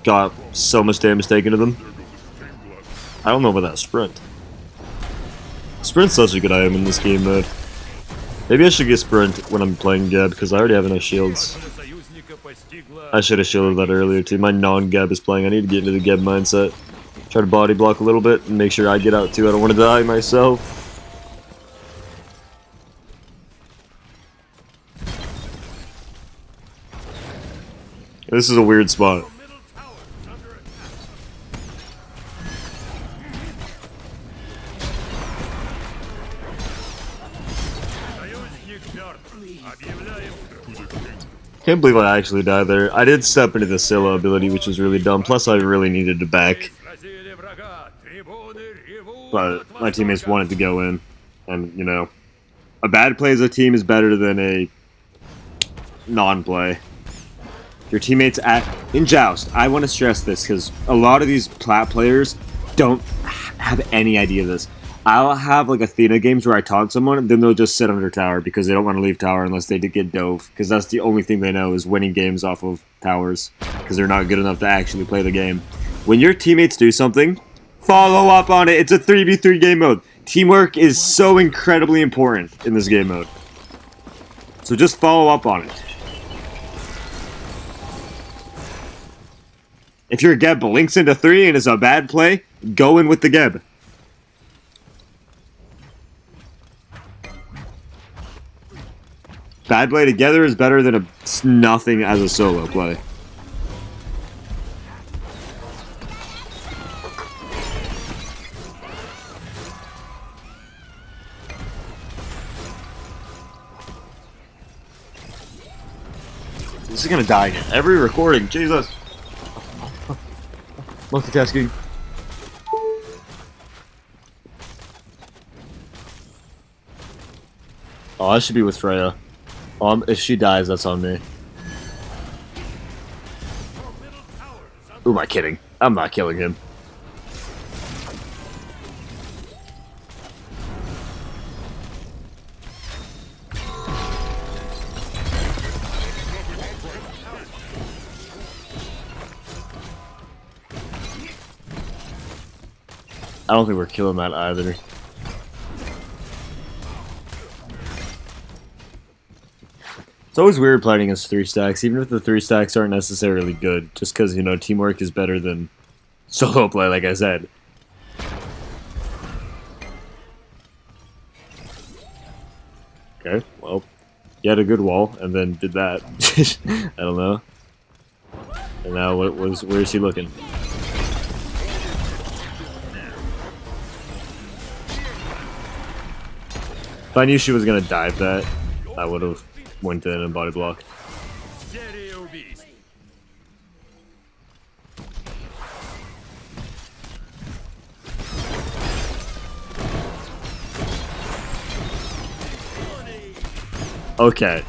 got so much damage taken to them. I don't know about that sprint. Sprint's such a good item in this game mode. Maybe I should get sprint when I'm playing Geb, because I already have enough shields. I should have shielded that earlier too. My non-Geb is playing. I need to get into the Geb mindset. Try to body block a little bit and make sure I get out too. I don't want to die myself. This is a weird spot. Can't believe I actually died there. I did step into the Scylla ability, which was really dumb. Plus, I really needed to back. But my teammates wanted to go in. And, you know, a bad play as a team is better than a non-play. Your teammates in Joust, I want to stress this because a lot of these plat players don't have any idea of this. I'll have like Athena games where I taunt someone and then they'll just sit under tower because they don't want to leave tower unless they get dove, because that's the only thing they know is winning games off of towers because they're not good enough to actually play the game. When your teammates do something, follow up on it. It's a 3v3 game mode. Teamwork is so incredibly important in this game mode. So just follow up on it. If your Geb blinks into 3 and is a bad play, go in with the Geb. Bad play together is better than nothing as a solo play. This is gonna die again. Every recording, Jesus. Multitasking. Oh, I should be with Freya. If she dies, that's on me. Who am I kidding? I'm not killing him. I don't think we're killing that either. It's always weird playing against 3 stacks, even if the 3 stacks aren't necessarily good, just because, you know, teamwork is better than solo play, like I said. Okay, well, he had a good wall, and then did that. I don't know. And now, where is he looking? If I knew she was gonna dive that, I would have went in and body blocked. Okay.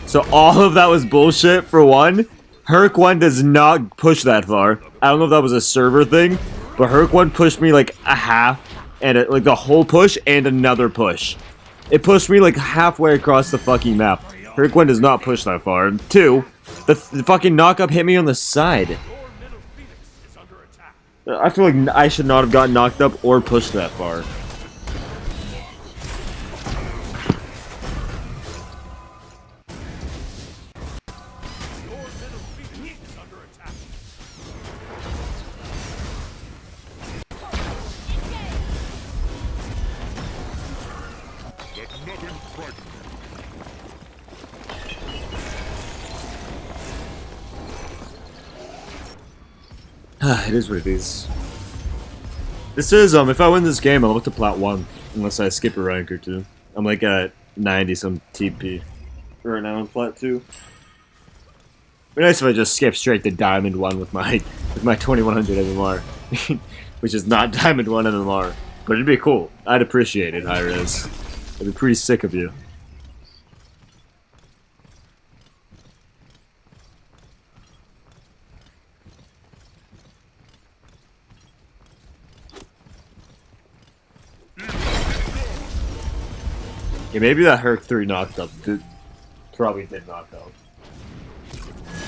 So all of that was bullshit for one. Herc 1 does not push that far. I don't know if that was a server thing, but Herc 1 pushed me like a half, and like the whole push and another push. It pushed me like halfway across the fucking map. Herc 1 does not push that far. And 2, the fucking knock-up hit me on the side. I feel like I should not have gotten knocked up or pushed that far. It is what it is. This is, if I win this game, I'll look to plat 1. Unless I skip a rank or 2. I'm like at 90 some TP right now in plat 2. It'd be nice if I just skip straight to diamond 1 with my 2100 MMR. Which is not diamond 1 MMR. But it'd be cool. I'd appreciate it, high res. It'd be pretty sick of you. Yeah, maybe that Herc 3 knocked up. Probably did knock up.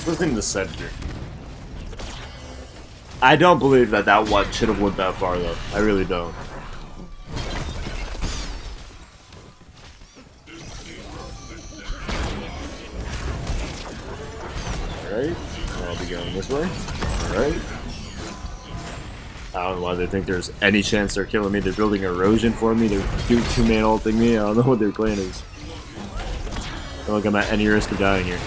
What's in the center? I don't believe that that one should have went that far, though. I really don't. Alright. I'll be going this way. Alright. I don't know why they think there's any chance they're killing me. They're building erosion for me. They're doing 2-man ulting me. I don't know what their plan is. I don't think I'm at any risk of dying here.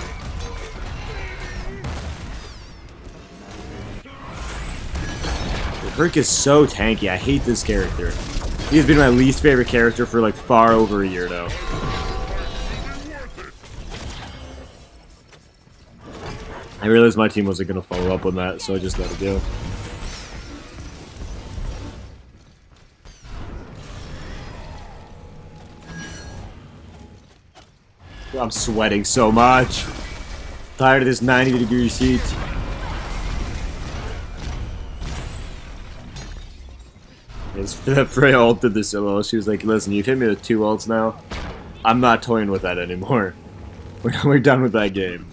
The Herc is so tanky. I hate this character. He has been my least favorite character for like far over a year now. I realized my team wasn't going to follow up on that, so I just let it go. I'm sweating so much. Tired of this 90-degree heat. Freya ulted this solo. She was like, listen, you've hit me with 2 ults now. I'm not toying with that anymore. We're done with that game.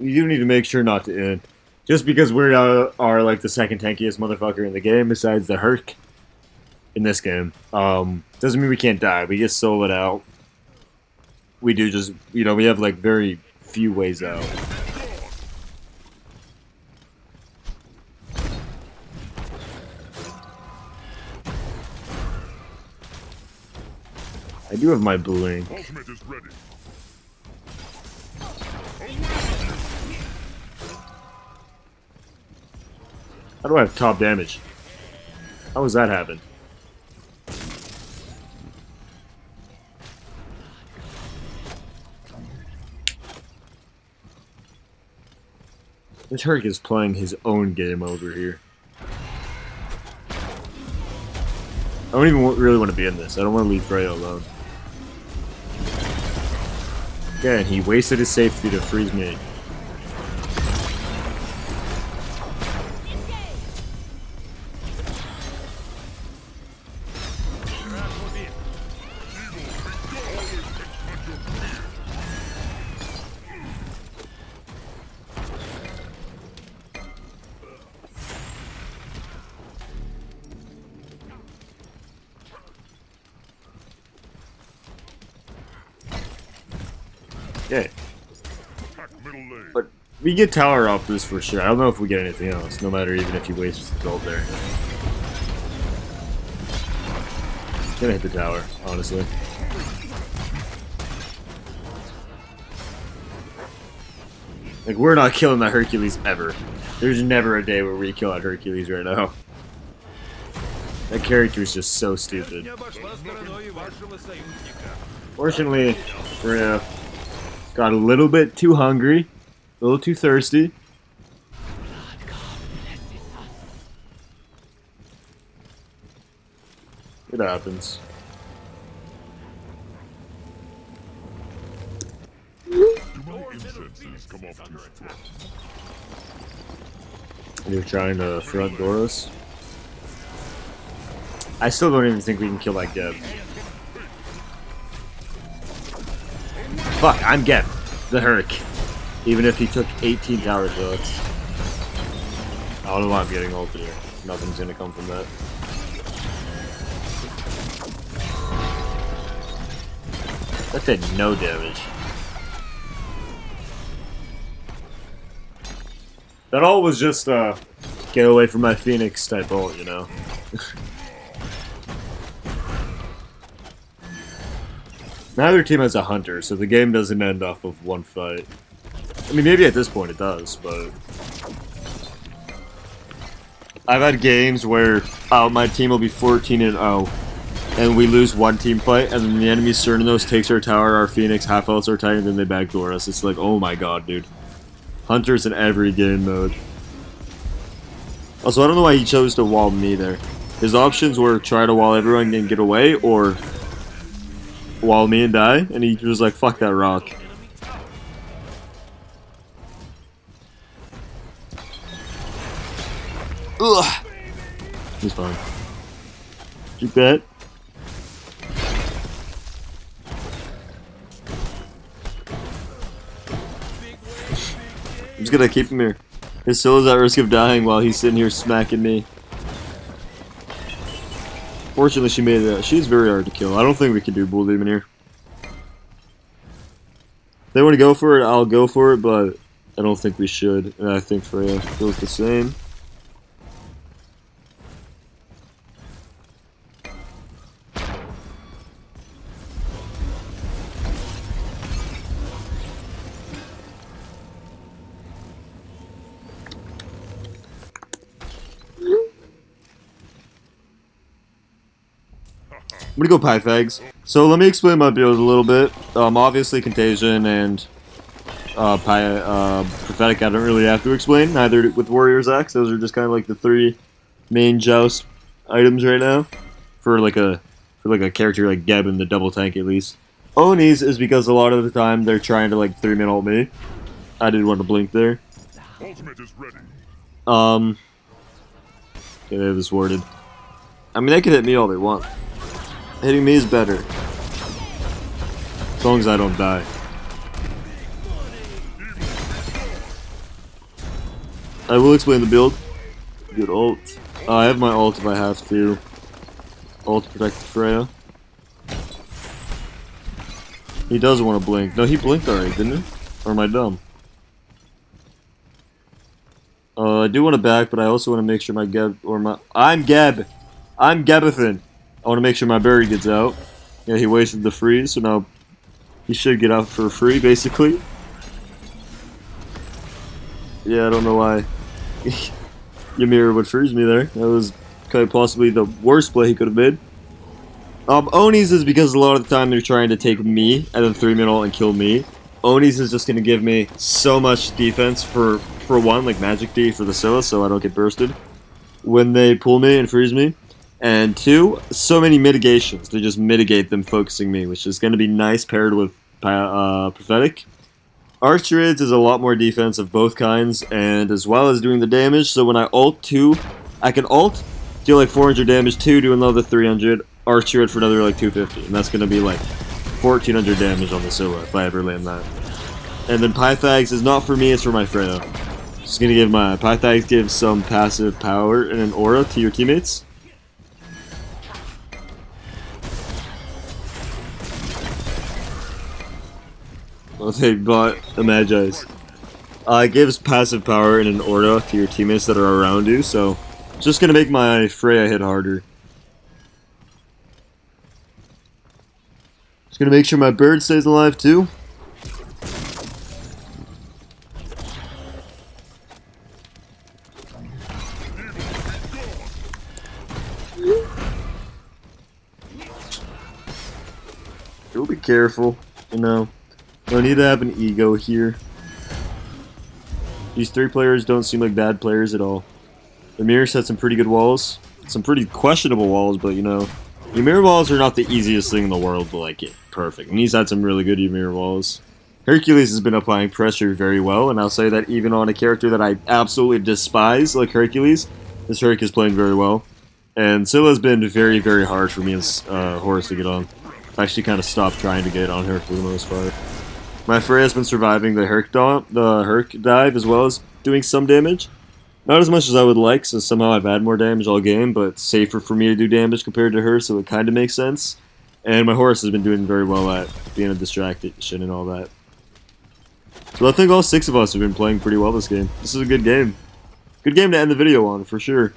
You do need to make sure not to end. Just because we are like the second tankiest motherfucker in the game besides the Herc in this game, doesn't mean we can't die. We get soloed out. We do just, you know, we have like very few ways out. I do have my blink. Ultimate is ready. How do I have top damage? How does that happen? This Herc is playing his own game over here. I don't even really want to be in this. I don't want to leave Freya alone. Okay, and he wasted his safety to freeze me. Yeah. But we get tower off this for sure. I don't know if we get anything else, no matter even if he wastes the gold there. Gonna hit the tower, honestly. Like, we're not killing that Hercules ever. There's never a day where we kill that Hercules right now. That character is just so stupid. Fortunately, we're got a little bit too hungry, a little too thirsty. It happens. And you're trying to front door us? I still don't even think we can kill that Geb. Fuck, I'm Geb, the Herc. Even if he took 18 tower shots. I don't know why I'm getting ult here. Nothing's gonna come from that. That did no damage. That ult was just get away from my Phoenix type ult, you know. Neither team has a hunter, so the game doesn't end off of one fight. I mean, maybe at this point it does, but I've had games where my team will be 14-0, and we lose one team fight, and then the enemy Cernos takes our tower, our Phoenix, half health our Titan, and then they backdoor us. It's like, oh my god, dude. Hunters in every game mode. Also, I don't know why he chose to wall me there. His options were try to wall everyone and get away, or wall me and die, and he was like, fuck that rock. Ugh. He's fine. You bet. I'm just gonna keep him here. His soul is at risk of dying while he's sitting here smacking me. Fortunately, she made it. She's very hard to kill. I don't think we can do Bull Demon here. If they want to go for it, I'll go for it, but I don't think we should. And I think Freya feels the same. I'm gonna go Pythags. So let me explain my build a little bit. Obviously Contagion and Prophetic I don't really have to explain. Neither with Warrior's Axe. Those are just kind of like the three main Joust items right now. For like a character like Geb in the double tank at least. Onis is because a lot of the time they're trying to like 3-min ult me. I didn't want to blink there. Ultimate is ready. Okay, they have this warded. I mean, they can hit me all they want. Hitting me is better. As long as I don't die. I will explain the build. Good ult. I have my ult if I have to. Ult to protect Freya. He doesn't want to blink. No, he blinked already, didn't he? Or am I dumb? I do want to back, but I also want to make sure my Geb or my I'm Geb. I'm Gebethan. I want to make sure my berry gets out. Yeah, he wasted the freeze, so now he should get out for free, basically. Yeah, I don't know why Ymir would freeze me there. That was quite possibly the worst play he could have made. Onis is because a lot of the time they're trying to take me and then 3-min ult and kill me. Onis is just going to give me so much defense for one, like magic D for the Scylla, so I don't get bursted when they pull me and freeze me. And 2, so many mitigations to just mitigate them focusing me, which is going to be nice paired with Prophetic. Archerids is a lot more defense of both kinds, and as well as doing the damage, so when I ult 2, I can ult, deal like 400 damage, 2, do another 300, Archerid for another like 250, and that's going to be like 1400 damage on the Scylla if I ever land that. And then Pythags is not for me, it's for my Freya. Just going to give my Pythags gives some passive power and an aura to your teammates. Well, they bought a Magi's. It gives passive power and an aura to your teammates that are around you, so just gonna make my Freya hit harder. Just gonna make sure my bird stays alive too. You'll be careful, you know. No need to have an ego here. These 3 players don't seem like bad players at all. Emir's had some pretty good walls. Some pretty questionable walls, but you know, Ymir walls are not the easiest thing in the world to like get perfect. And he's had some really good Ymir walls. Hercules has been applying pressure very well, and I'll say that even on a character that I absolutely despise, like Hercules, this Herc is playing very well. And Scylla's been very, very hard for me as Horus to get on. I've actually kind of stopped trying to get on her for the most part. My Freya's been surviving the Herc dive as well as doing some damage. Not as much as I would like, so somehow I've had more damage all game, but it's safer for me to do damage compared to her, so it kind of makes sense. And my Horus has been doing very well at being a distraction and all that. So I think all 6 of us have been playing pretty well this game. This is a good game. Good game to end the video on, for sure.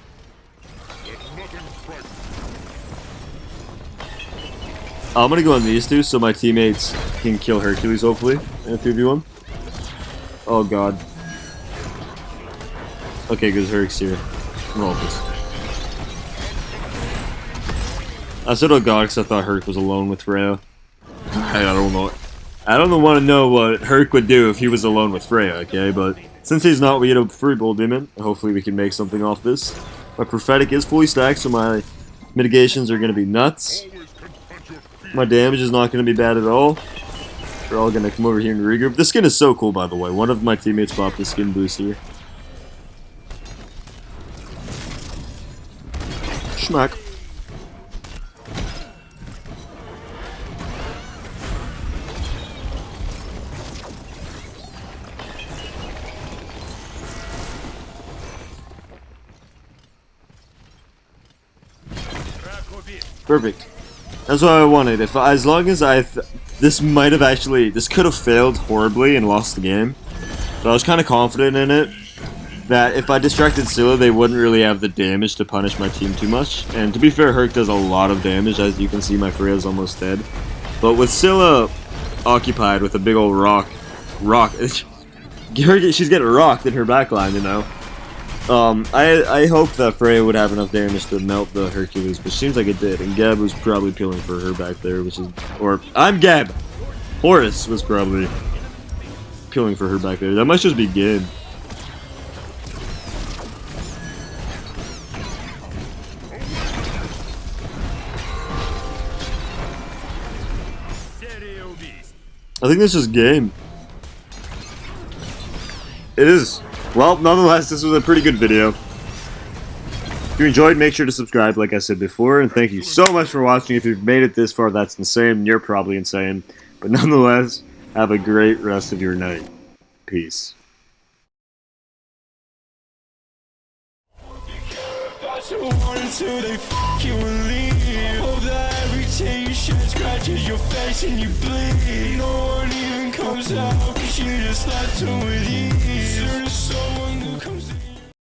I'm gonna go on these 2 so my teammates can kill Hercules, hopefully, in a 2v1. Oh god. Okay, because Herc's here. Roll this. I said oh god because I thought Herc was alone with Freya. I don't know. I don't want to know what Herc would do if he was alone with Freya, okay? But since he's not, we get a free bull demon. Hopefully we can make something off this. My Prophetic is fully stacked, so my mitigations are going to be nuts. My damage is not going to be bad at all. We're all going to come over here and regroup. This skin is so cool, by the way. One of my teammates popped the skin booster. Schmack. Perfect. That's what I wanted. As long as this could have failed horribly and lost the game. But I was kind of confident in it that if I distracted Scylla, they wouldn't really have the damage to punish my team too much. And to be fair, Herc does a lot of damage. As you can see, my Freya's almost dead. But with Scylla occupied with a big old rock, she's getting rocked in her backline, you know. I hoped that Freya would have enough damage to melt the Hercules, but it seems like it did, and Geb was probably peeling for her back there, I'm Geb! Horus was probably peeling for her back there. That must just be Geb. I think this is game. It is. Well, nonetheless, this was a pretty good video. If you enjoyed, make sure to subscribe, like I said before, and thank you so much for watching. If you've made it this far, that's insane. You're probably insane. But nonetheless, have a great rest of your night. Peace. Until they you and leave. Hope that every tear you shed scratches your face and you bleed. No one even comes out, 'cause you just left to with ease. There's someone who comes